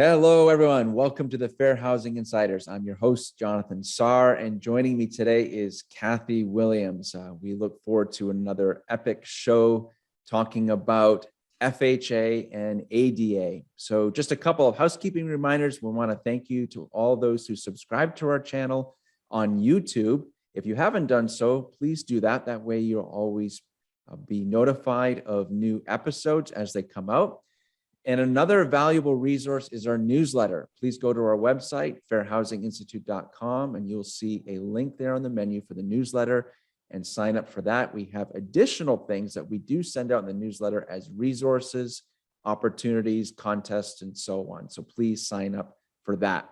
Hello, everyone. Welcome to the Fair Housing Insiders. I'm your host, Jonathan Sarr, and joining me today is Kathi Williams. We look forward to another epic show talking about FHA and ADA. So just a couple of housekeeping reminders. We want to thank you to all those who subscribe to our channel on YouTube. If you haven't done so, please do that. That way you'll always be notified of new episodes as they come out. And another valuable resource is our newsletter. Please go to our website, fairhousinginstitute.com, and you'll see a link there on the menu for the newsletter and sign up for that. We have additional things that we do send out in the newsletter as resources, opportunities, contests, and so on. So please sign up for that.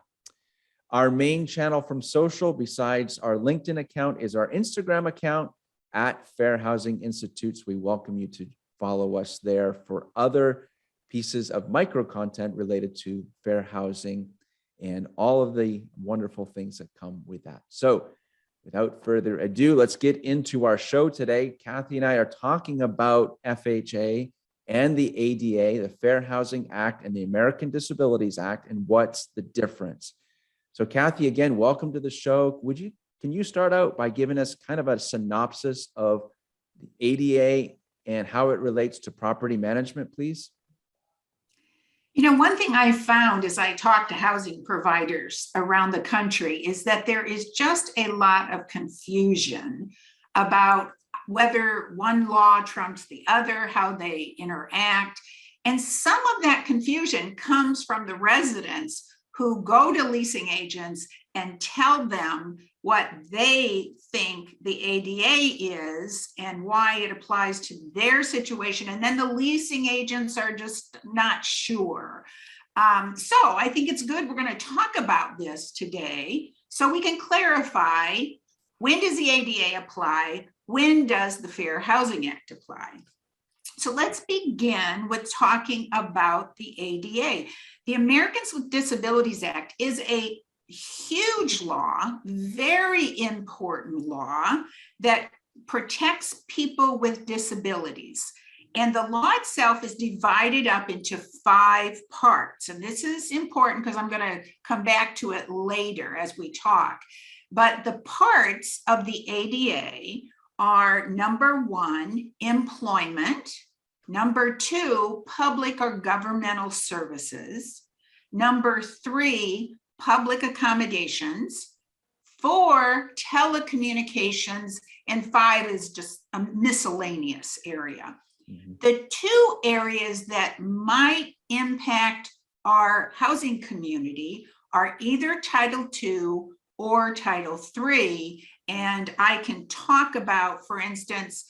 Our main channel from social, besides our LinkedIn account, is our Instagram account at Fair Housing Institutes. We welcome you to follow us there for other pieces of micro content related to fair housing and all of the wonderful things that come with that. So without further ado, let's get into our show today. Kathi and I are talking about FHA and the ADA, the Fair Housing Act and the American Disabilities Act, and what's the difference. So Kathi, again, welcome to the show. Can you start out by giving us kind of a synopsis of the ADA and how it relates to property management, please? You know, one thing I found as I talk to housing providers around the country is that there is just a lot of confusion about whether one law trumps the other, how they interact. And some of that confusion comes from the residents who go to leasing agents and tell them what they think the ADA is and why it applies to their situation. And then the leasing agents are just not sure. So I think it's good. We're going to talk about this today so we can clarify, when does the ADA apply? When does the Fair Housing Act apply? So let's begin with talking about the ADA. The Americans with Disabilities Act is a huge law, very important law that protects people with disabilities. And the law itself is divided up into 5 parts. And this is important because I'm going to come back to it later as we talk. But the parts of the ADA are: number 1, employment; number 2, public or governmental services; number 3, public accommodations; 4, telecommunications; and 5 is just a miscellaneous area. Mm-hmm. The 2 areas that might impact our housing community are either Title II or Title III. And I can talk about, for instance,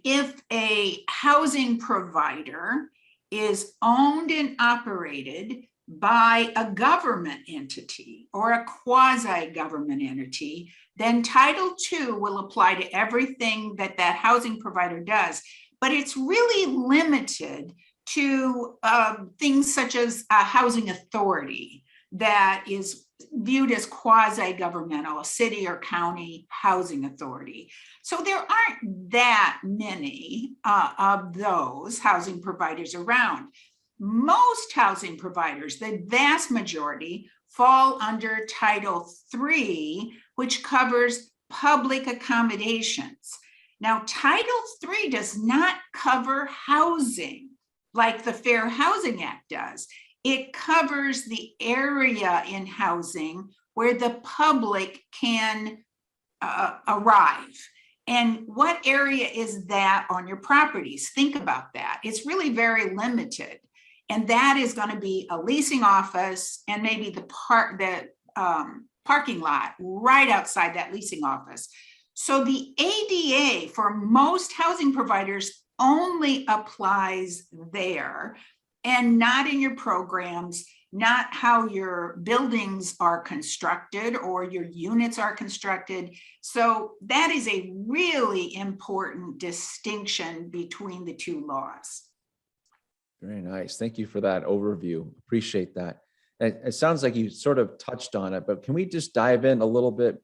if a housing provider is owned and operated by a government entity or a quasi-government entity, then Title II will apply to everything that that housing provider does. But it's really limited to things such as a housing authority that is viewed as quasi-governmental, a city or county housing authority. So there aren't that many of those housing providers around. Most housing providers, the vast majority, fall under Title III, which covers public accommodations. Now, Title III does not cover housing like the Fair Housing Act does. It covers the area in housing where the public can arrive. And what area is that on your properties? Think about that. It's really very limited. And that is going to be a leasing office and maybe the parking lot right outside that leasing office. So the ADA for most housing providers only applies there, and not in your programs, not how your buildings are constructed or your units are constructed. So that is a really important distinction between the 2 laws. Very nice. Thank you for that overview. Appreciate that. It sounds like you sort of touched on it, but can we just dive in a little bit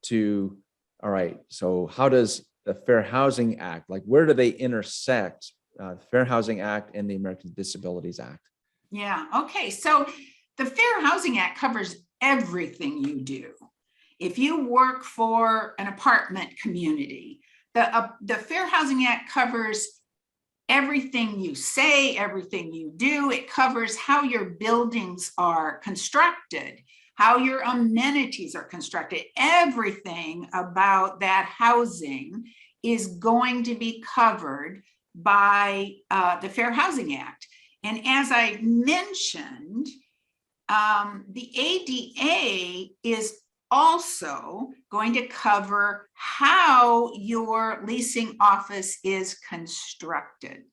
to, all right, so how does the Fair Housing Act, like where do they intersect, Fair Housing Act and the American Disabilities Act? Yeah. Okay. So the Fair Housing Act covers everything you do. If you work for an apartment community, the Fair Housing Act covers everything you say, everything you do. It covers how your buildings are constructed, how your amenities are constructed. Everything about that housing is going to be covered by the Fair Housing Act. And as I mentioned, the ADA is also going to cover how your leasing office is constructed.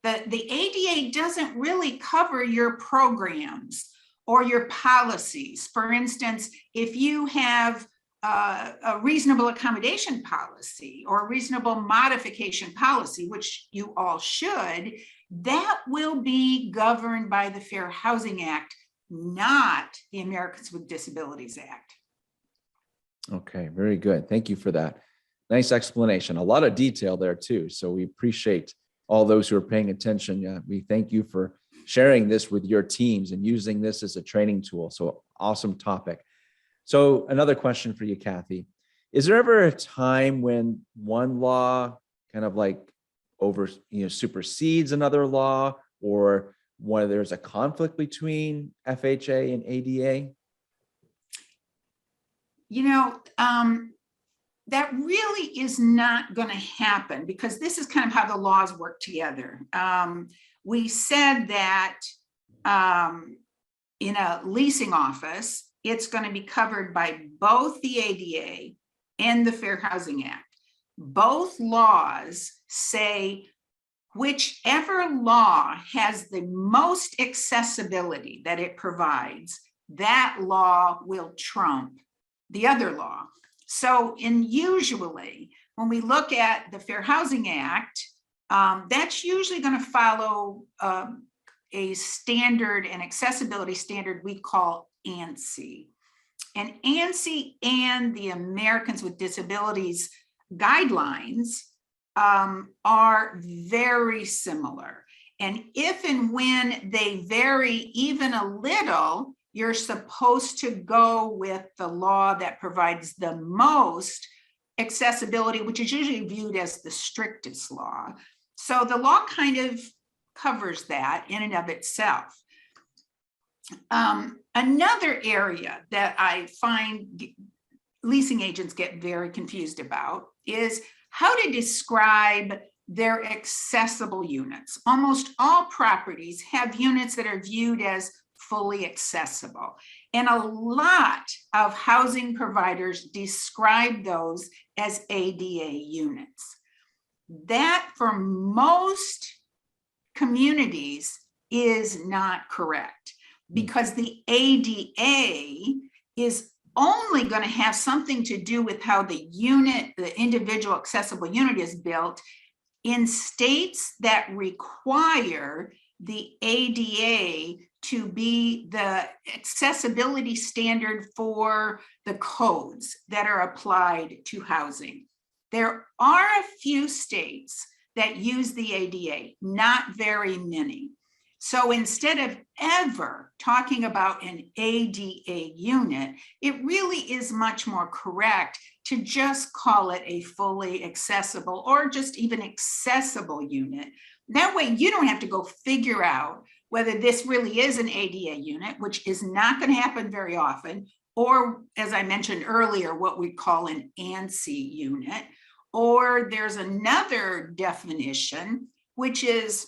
The ADA doesn't really cover your programs or your policies. For instance, if you have a reasonable accommodation policy or a reasonable modification policy, which you all should, that will be governed by the Fair Housing Act, not the Americans with Disabilities Act. Okay, very good. Thank you for that. Nice explanation. A lot of detail there too. So we appreciate all those who are paying attention. Yeah, we thank you for sharing this with your teams and using this as a training tool. So awesome topic. So another question for you, Kathi. Is there ever a time when one law kind of like supersedes another law, or when there's a conflict between FHA and ADA? That really is not going to happen, because this is kind of how the laws work together. We said that in a leasing office, it's going to be covered by both the ADA and the Fair Housing Act. Both laws say whichever law has the most accessibility that it provides, that law will trump the other law. So usually when we look at the Fair Housing Act, that's usually going to follow a standard, an accessibility standard we call ANSI. And ANSI and the Americans with Disabilities guidelines are very similar. And if and when they vary even a little, you're supposed to go with the law that provides the most accessibility, which is usually viewed as the strictest law. So the law kind of covers that in and of itself. Another area that I find leasing agents get very confused about is how to describe their accessible units. Almost all properties have units that are viewed as fully accessible. And a lot of housing providers describe those as ADA units. That for most communities is not correct, because the ADA is only going to have something to do with how the unit, the individual accessible unit, is built in states that require the ADA to be the accessibility standard for the codes that are applied to housing. There are a few states that use the ADA, not very many. So instead of ever talking about an ADA unit, it really is much more correct to just call it a fully accessible or just even accessible unit. That way you don't have to go figure out whether this really is an ADA unit, which is not going to happen very often, or as I mentioned earlier, what we call an ANSI unit, or there's another definition, which is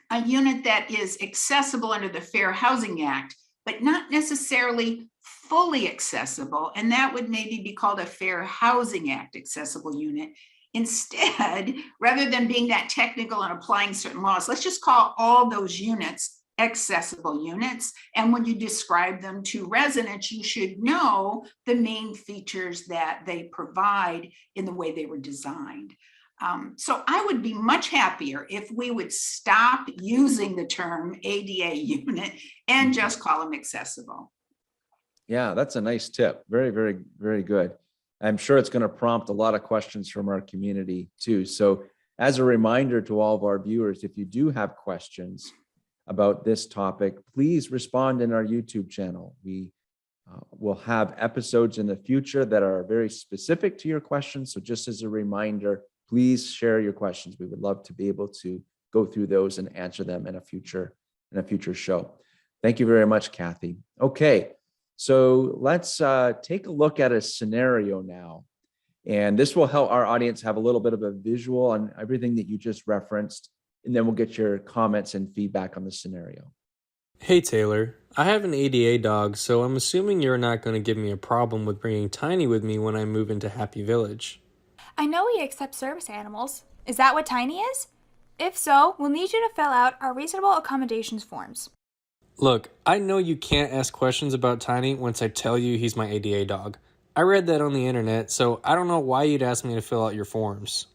a unit that is accessible under the Fair Housing Act, but not necessarily fully accessible. And that would maybe be called a Fair Housing Act accessible unit. Instead, rather than being that technical and applying certain laws, let's just call all those units accessible units. And when you describe them to residents, you should know the main features that they provide in the way they were designed. So I would be much happier if we would stop using the term ADA unit and just call them accessible. Yeah, that's a nice tip. Very, very, very good. I'm sure it's going to prompt a lot of questions from our community too. So as a reminder to all of our viewers, if you do have questions, about this topic, please respond in our YouTube channel. We will have episodes in the future that are very specific to your questions. So just as a reminder, please share your questions. We would love to be able to go through those and answer them in a future show. Thank you very much, Kathi. Okay, so let's take a look at a scenario now. And this will help our audience have a little bit of a visual on everything that you just referenced. And then we'll get your comments and feedback on the scenario. Hey Taylor, I have an ADA dog, so I'm assuming you're not going to give me a problem with bringing Tiny with me when I move into Happy Village. I know we accept service animals. Is that what Tiny is? If so, we'll need you to fill out our reasonable accommodations forms. Look, I know you can't ask questions about Tiny once I tell you he's my ADA dog. I read that on the internet, so I don't know why you'd ask me to fill out your forms.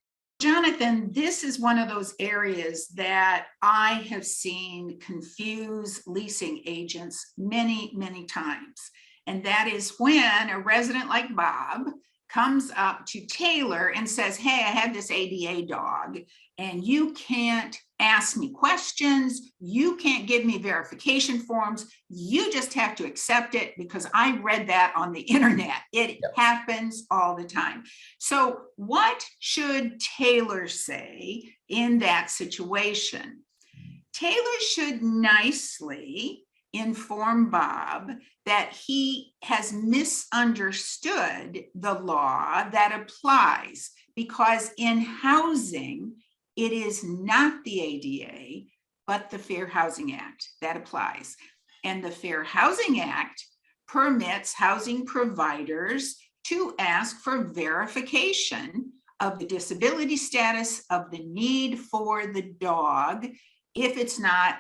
Jonathan, this is one of those areas that I have seen confuse leasing agents many, many times. And that is when a resident like Bob comes up to Taylor and says, hey, I have this ADA dog and you can't ask me questions. You can't give me verification forms. You just have to accept it because I read that on the internet. It happens all the time. So what should Taylor say in that situation? Taylor should nicely inform Bob that he has misunderstood the law that applies, because in housing, it is not the ADA, but the Fair Housing Act that applies. And the Fair Housing Act permits housing providers to ask for verification of the disability status, of the need for the dog, if it's not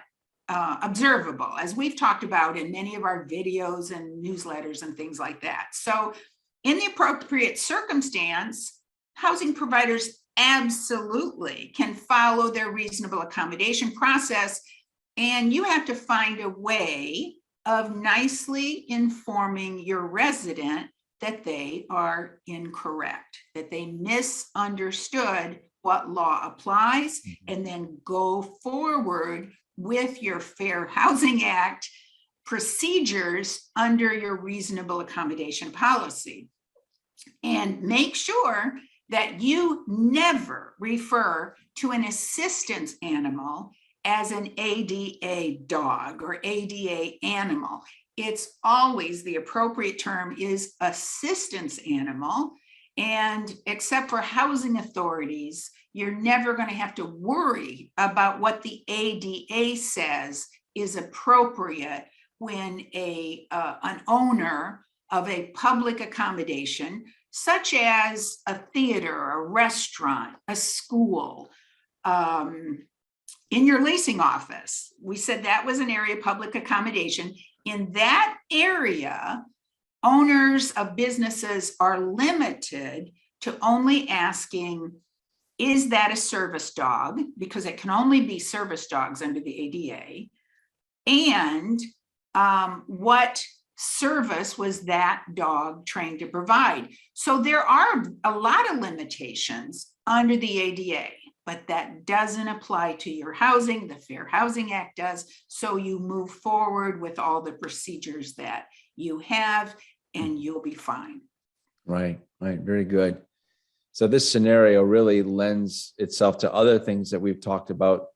observable, as we've talked about in many of our videos and newsletters and things like that. So in the appropriate circumstance, housing providers absolutely can follow their reasonable accommodation process, and you have to find a way of nicely informing your resident that they are incorrect, that they misunderstood what law applies, and then go forward with your Fair Housing Act procedures under your reasonable accommodation policy. And make sure that you never refer to an assistance animal as an ADA dog or ADA animal. It's always, the appropriate term is assistance animal. And except for housing authorities, you're never going to have to worry about what the ADA says is appropriate when an owner of a public accommodation, such as a theater, a restaurant, a school, in your leasing office, we said that was an area of public accommodation. In that area, owners of businesses are limited to only asking, is that a service dog? Because it can only be service dogs under the ADA. And what service was that dog trained to provide? So there are a lot of limitations under the ADA, but that doesn't apply to your housing. The Fair Housing Act does. So you move forward with all the procedures that you have, and you'll be fine. Right. Very good. So this scenario really lends itself to other things that we've talked about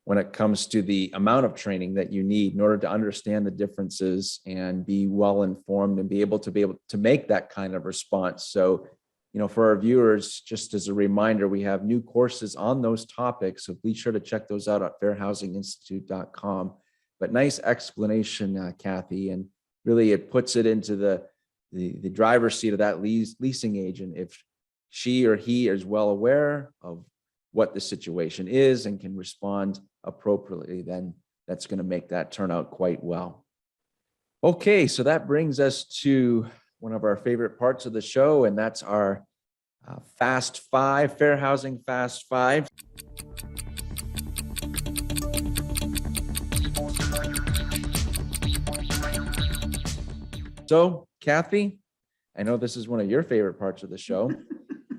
when it comes to the amount of training that you need in order to understand the differences and be well informed and be able to make that kind of response. So, for our viewers, just as a reminder, we have new courses on those topics. So be sure to check those out at fairhousinginstitute.com. But nice explanation, Kathi, and really it puts it into the driver's seat of that leasing agent. If she or he is well aware of what the situation is and can respond appropriately, then that's going to make that turn out quite well. Okay, so that brings us to one of our favorite parts of the show, and that's our Fast Five, Fair Housing Fast Five. So, Kathi, I know this is one of your favorite parts of the show.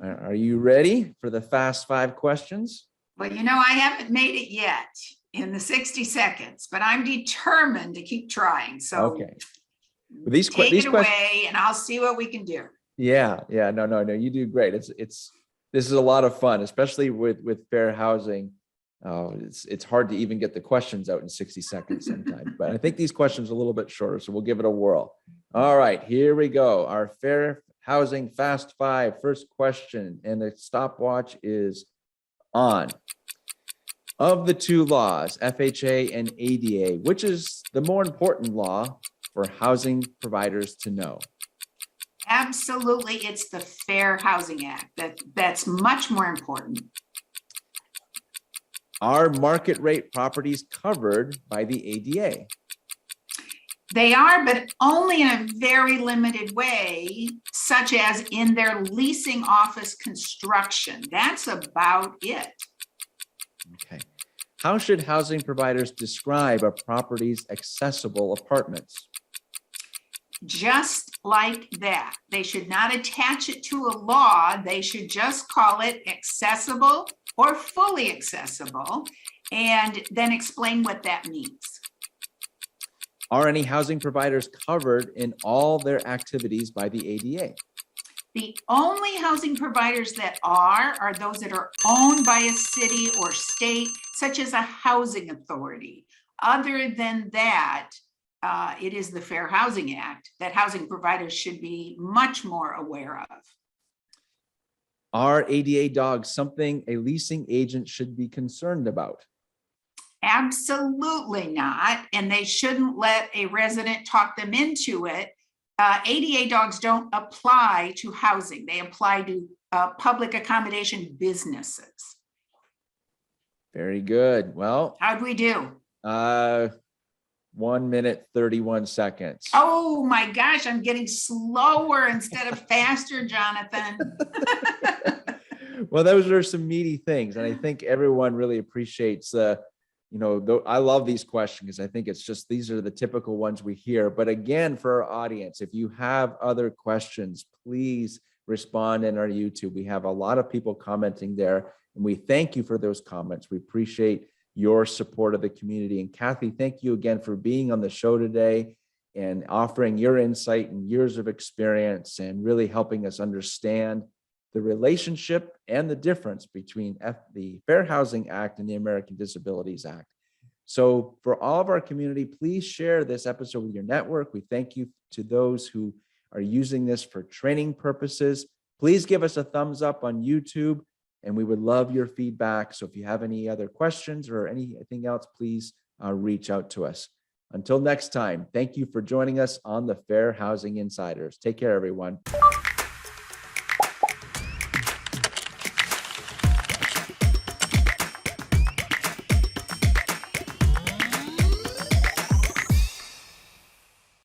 Are you ready for the Fast Five questions? Well, I haven't made it yet. in the 60 seconds, but I'm determined to keep trying. So Okay. Well, these take these it questions. away and I'll see what we can do. Yeah. No. You do great. This is a lot of fun, especially with fair housing. It's hard to even get the questions out in 60 seconds sometimes, but I think these questions are a little bit shorter, so we'll give it a whirl. All right, here we go. Our fair housing fast five. First question, and the stopwatch is on. Of the two laws, FHA and ADA, which is the more important law for housing providers to know? Absolutely, it's the Fair Housing Act. That's much more important. Are market rate properties covered by the ADA? They are, but only in a very limited way, such as in their leasing office construction. That's about it. Okay. How should housing providers describe a property's accessible apartments? Just like that. They should not attach it to a law. They should just call it accessible or fully accessible, and then explain what that means. Are any housing providers covered in all their activities by the ADA? The only housing providers that are those that are owned by a city or state, such as a housing authority. Other than that, it is the Fair Housing Act that housing providers should be much more aware of. Are ADA dogs something a leasing agent should be concerned about? Absolutely not. And they shouldn't let a resident talk them into it. ADA dogs don't apply to housing. They apply to public accommodation businesses. Very good. Well, How'd we do? 1 minute, 31 seconds. Oh my gosh, I'm getting slower instead of faster, Jonathan. Well, those are some meaty things. And I think everyone really appreciates, I love these questions because I think it's just, these are the typical ones we hear. But again, for our audience, if you have other questions, please respond in our YouTube. We have a lot of people commenting there, and we thank you for those comments. We appreciate your support of the community. And Kathi, thank you again for being on the show today and offering your insight and years of experience and really helping us understand the relationship and the difference between the Fair Housing Act and the American Disabilities Act. So for all of our community, please share this episode with your network. We thank you to those who are using this for training purposes. Please give us a thumbs up on YouTube, and we would love your feedback. So if you have any other questions or anything else, please reach out to us. Until next time, thank you for joining us on the Fair Housing Insiders. Take care, everyone.